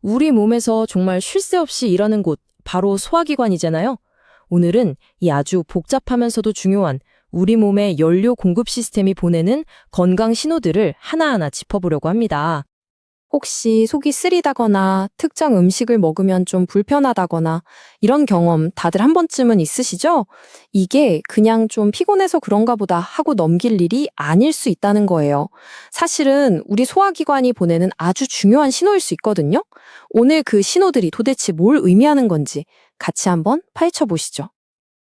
우리 몸에서 정말 쉴 새 없이 일하는 곳, 바로 소화기관이잖아요. 오늘은 이 아주 복잡하면서도 중요한 우리 몸의 연료 공급 시스템이 보내는 건강 신호들을 하나하나 짚어보려고 합니다. 혹시 속이 쓰리다거나 특정 음식을 먹으면 좀 불편하다거나 이런 경험 다들 한 번쯤은 있으시죠? 이게 그냥 좀 피곤해서 그런가 보다 하고 넘길 일이 아닐 수 있다는 거예요. 사실은 우리 소화기관이 보내는 아주 중요한 신호일 수 있거든요. 오늘 그 신호들이 도대체 뭘 의미하는 건지 같이 한번 파헤쳐 보시죠.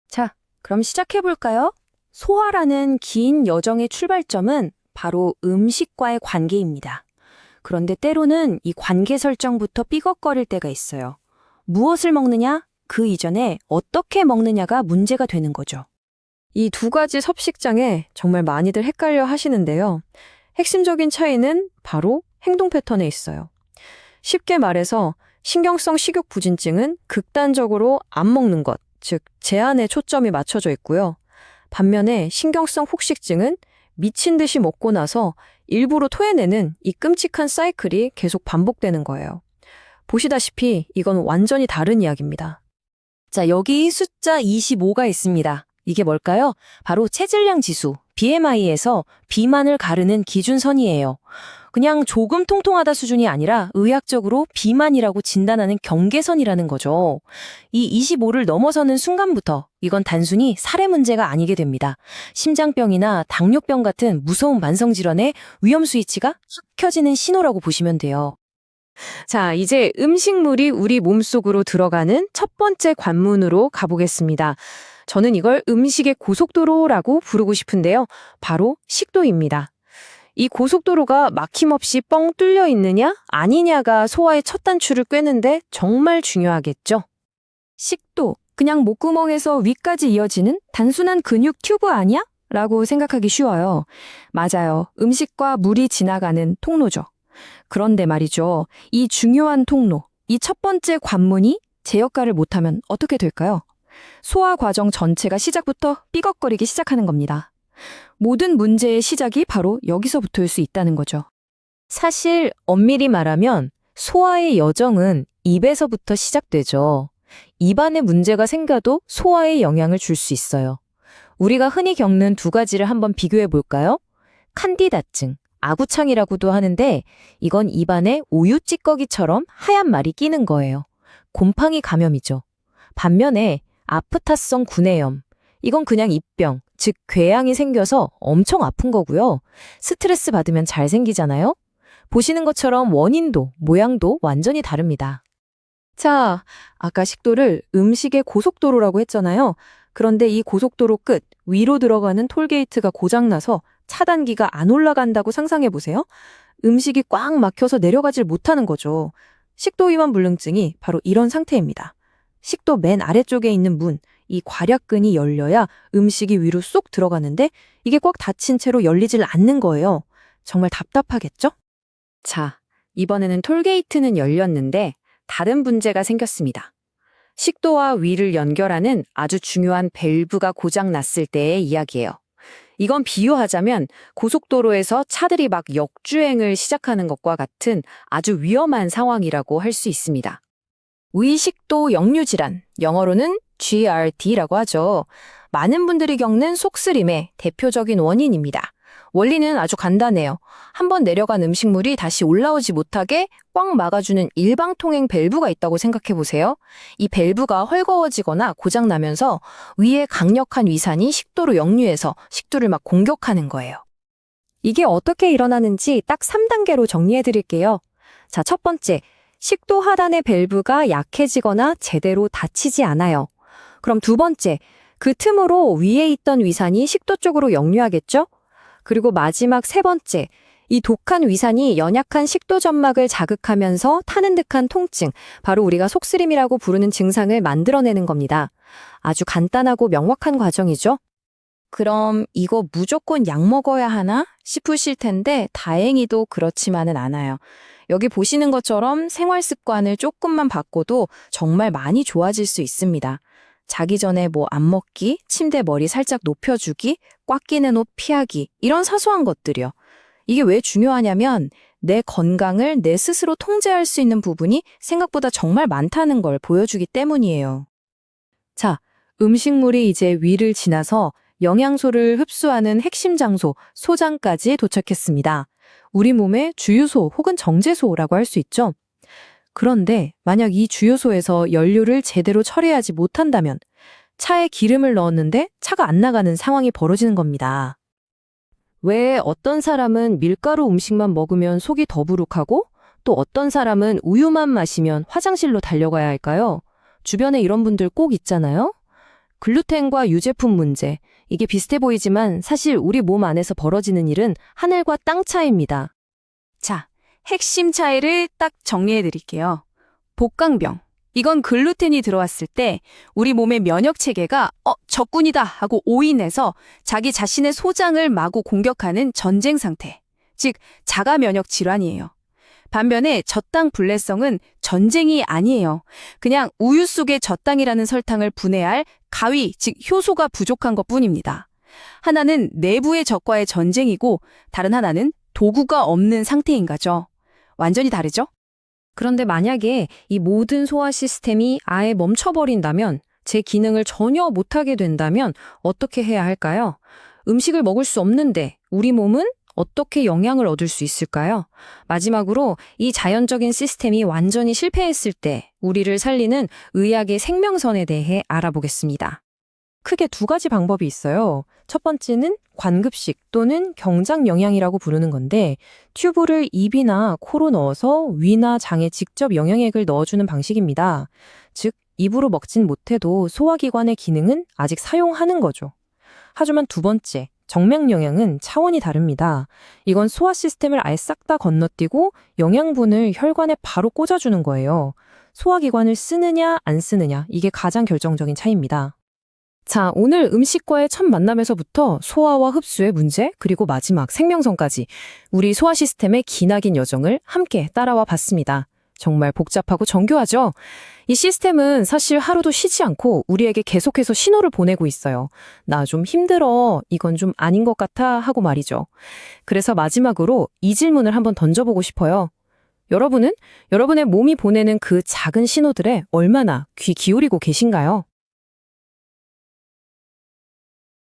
자, 그럼 시작해 볼까요? 소화라는 긴 여정의 출발점은 바로 음식과의 관계입니다. 그런데 때로는 이 관계 설정부터 삐걱거릴 때가 있어요. 무엇을 먹느냐? 그 이전에 어떻게 먹느냐가 문제가 되는 거죠. 이 두 가지 섭식장에 정말 많이들 헷갈려 하시는데요. 핵심적인 차이는 바로 행동 패턴에 있어요. 쉽게 말해서 신경성 식욕부진증은 극단적으로 안 먹는 것, 즉 제한에 초점이 맞춰져 있고요. 반면에 신경성 폭식증은 미친 듯이 먹고 나서 일부러 토해내는 이 끔찍한 사이클이 계속 반복되는 거예요. 보시다시피 이건 완전히 다른 이야기입니다. 자, 여기 숫자 25가 있습니다. 이게 뭘까요? 바로 체질량 지수, BMI에서 비만을 가르는 기준선이에요. 그냥 조금 통통하다 수준이 아니라 의학적으로 비만이라고 진단하는 경계선이라는 거죠. 이 25를 넘어서는 순간부터 이건 단순히 살의 문제가 아니게 됩니다. 심장병이나 당뇨병 같은 무서운 만성질환의 위험 스위치가 확 켜지는 신호라고 보시면 돼요. 자, 이제 음식물이 우리 몸속으로 들어가는 첫 번째 관문으로 가보겠습니다. 저는 이걸 음식의 고속도로라고 부르고 싶은데요. 바로 식도입니다. 이 고속도로가 막힘없이 뻥 뚫려 있느냐, 아니냐가 소화의 첫 단추를 꿰는데 정말 중요하겠죠. 식도, 그냥 목구멍에서 위까지 이어지는 단순한 근육 튜브 아니야? 라고 생각하기 쉬워요. 맞아요. 음식과 물이 지나가는 통로죠. 그런데 말이죠. 이 중요한 통로, 이 첫 번째 관문이 제 역할을 못하면 어떻게 될까요? 소화 과정 전체가 시작부터 삐걱거리기 시작하는 겁니다. 모든 문제의 시작이 바로 여기서부터일 수 있다는 거죠. 사실 엄밀히 말하면 소화의 여정은 입에서부터 시작되죠. 입안에 문제가 생겨도 소화에 영향을 줄 수 있어요. 우리가 흔히 겪는 두 가지를 한번 비교해 볼까요? 칸디다증, 아구창이라고도 하는데 이건 입안에 우유 찌꺼기처럼 하얀 말이 끼는 거예요. 곰팡이 감염이죠. 반면에 아프타성 구내염, 이건 그냥 입병, 즉 궤양이 생겨서 엄청 아픈 거고요. 스트레스 받으면 잘 생기잖아요? 보시는 것처럼 원인도, 모양도 완전히 다릅니다. 자, 아까 식도를 음식의 고속도로라고 했잖아요. 그런데 이 고속도로 끝, 위로 들어가는 톨게이트가 고장나서 차단기가 안 올라간다고 상상해 보세요. 음식이 꽉 막혀서 내려가질 못하는 거죠. 식도 위반 불능증이 바로 이런 상태입니다. 식도 맨 아래쪽에 있는 문, 이 괄약근이 열려야 음식이 위로 쏙 들어가는데 이게 꽉 닫힌 채로 열리질 않는 거예요. 정말 답답하겠죠? 자, 이번에는 톨게이트는 열렸는데 다른 문제가 생겼습니다. 식도와 위를 연결하는 아주 중요한 밸브가 고장 났을 때의 이야기예요. 이건 비유하자면 고속도로에서 차들이 막 역주행을 시작하는 것과 같은 아주 위험한 상황이라고 할 수 있습니다. 위식도 역류질환, 영어로는 GRD라고 하죠. 많은 분들이 겪는 속쓰림의 대표적인 원인입니다. 원리는 아주 간단해요. 한번 내려간 음식물이 다시 올라오지 못하게 꽉 막아주는 일방통행 밸브가 있다고 생각해 보세요. 이 밸브가 헐거워지거나 고장나면서 위에 강력한 위산이 식도로 역류해서 식도를 막 공격하는 거예요. 이게 어떻게 일어나는지 딱 3단계로 정리해 드릴게요. 자, 첫 번째, 식도 하단의 밸브가 약해지거나 제대로 닫히지 않아요. 그럼 두 번째, 그 틈으로 위에 있던 위산이 식도 쪽으로 역류하겠죠? 그리고 마지막 세 번째, 이 독한 위산이 연약한 식도 점막을 자극하면서 타는 듯한 통증, 바로 우리가 속쓰림이라고 부르는 증상을 만들어내는 겁니다. 아주 간단하고 명확한 과정이죠? 그럼 이거 무조건 약 먹어야 하나 싶으실 텐데 다행히도 그렇지만은 않아요. 여기 보시는 것처럼 생활 습관을 조금만 바꿔도 정말 많이 좋아질 수 있습니다. 자기 전에 뭐 안 먹기, 침대 머리 살짝 높여주기, 꽉 끼는 옷 피하기, 이런 사소한 것들이요. 이게 왜 중요하냐면 내 건강을 내 스스로 통제할 수 있는 부분이 생각보다 정말 많다는 걸 보여주기 때문이에요. 자, 음식물이 이제 위를 지나서 영양소를 흡수하는 핵심 장소, 소장까지 도착했습니다. 우리 몸의 주유소 혹은 정제소라고 할 수 있죠. 그런데 만약 이 주유소에서 연료를 제대로 처리하지 못한다면 차에 기름을 넣었는데 차가 안 나가는 상황이 벌어지는 겁니다. 왜 어떤 사람은 밀가루 음식만 먹으면 속이 더부룩하고 또 어떤 사람은 우유만 마시면 화장실로 달려가야 할까요? 주변에 이런 분들 꼭 있잖아요? 글루텐과 유제품 문제. 이게 비슷해 보이지만 사실 우리 몸 안에서 벌어지는 일은 하늘과 땅 차이입니다. 자, 핵심 차이를 딱 정리해 드릴게요. 복강병. 이건 글루텐이 들어왔을 때 우리 몸의 면역 체계가 적군이다 하고 오인해서 자기 자신의 소장을 마구 공격하는 전쟁 상태. 즉, 자가 면역 질환이에요. 반면에 저당 불내성은 전쟁이 아니에요. 그냥 우유 속에 저당이라는 설탕을 분해할 가위, 즉 효소가 부족한 것뿐입니다. 하나는 내부의 적과의 전쟁이고 다른 하나는 도구가 없는 상태인 거죠. 완전히 다르죠? 그런데 만약에 이 모든 소화 시스템이 아예 멈춰버린다면, 제 기능을 전혀 못하게 된다면 어떻게 해야 할까요? 음식을 먹을 수 없는데 우리 몸은 어떻게 영양을 얻을 수 있을까요? 마지막으로 이 자연적인 시스템이 완전히 실패했을 때 우리를 살리는 의학의 생명선에 대해 알아보겠습니다. 크게 두 가지 방법이 있어요. 첫 번째는 관급식 또는 경장 영양이라고 부르는 건데 튜브를 입이나 코로 넣어서 위나 장에 직접 영양액을 넣어주는 방식입니다. 즉, 입으로 먹진 못해도 소화기관의 기능은 아직 사용하는 거죠. 하지만 두 번째, 정맥 영양은 차원이 다릅니다. 이건 소화 시스템을 아예 싹 다 건너뛰고 영양분을 혈관에 바로 꽂아주는 거예요. 소화기관을 쓰느냐 안 쓰느냐, 이게 가장 결정적인 차이입니다. 자, 오늘 음식과의 첫 만남에서부터 소화와 흡수의 문제, 그리고 마지막 생명선까지 우리 소화 시스템의 기나긴 여정을 함께 따라와 봤습니다. 정말 복잡하고 정교하죠? 이 시스템은 사실 하루도 쉬지 않고 우리에게 계속해서 신호를 보내고 있어요. 나 좀 힘들어, 이건 좀 아닌 것 같아 하고 말이죠. 그래서 마지막으로 이 질문을 한번 던져보고 싶어요. 여러분은 여러분의 몸이 보내는 그 작은 신호들에 얼마나 귀 기울이고 계신가요?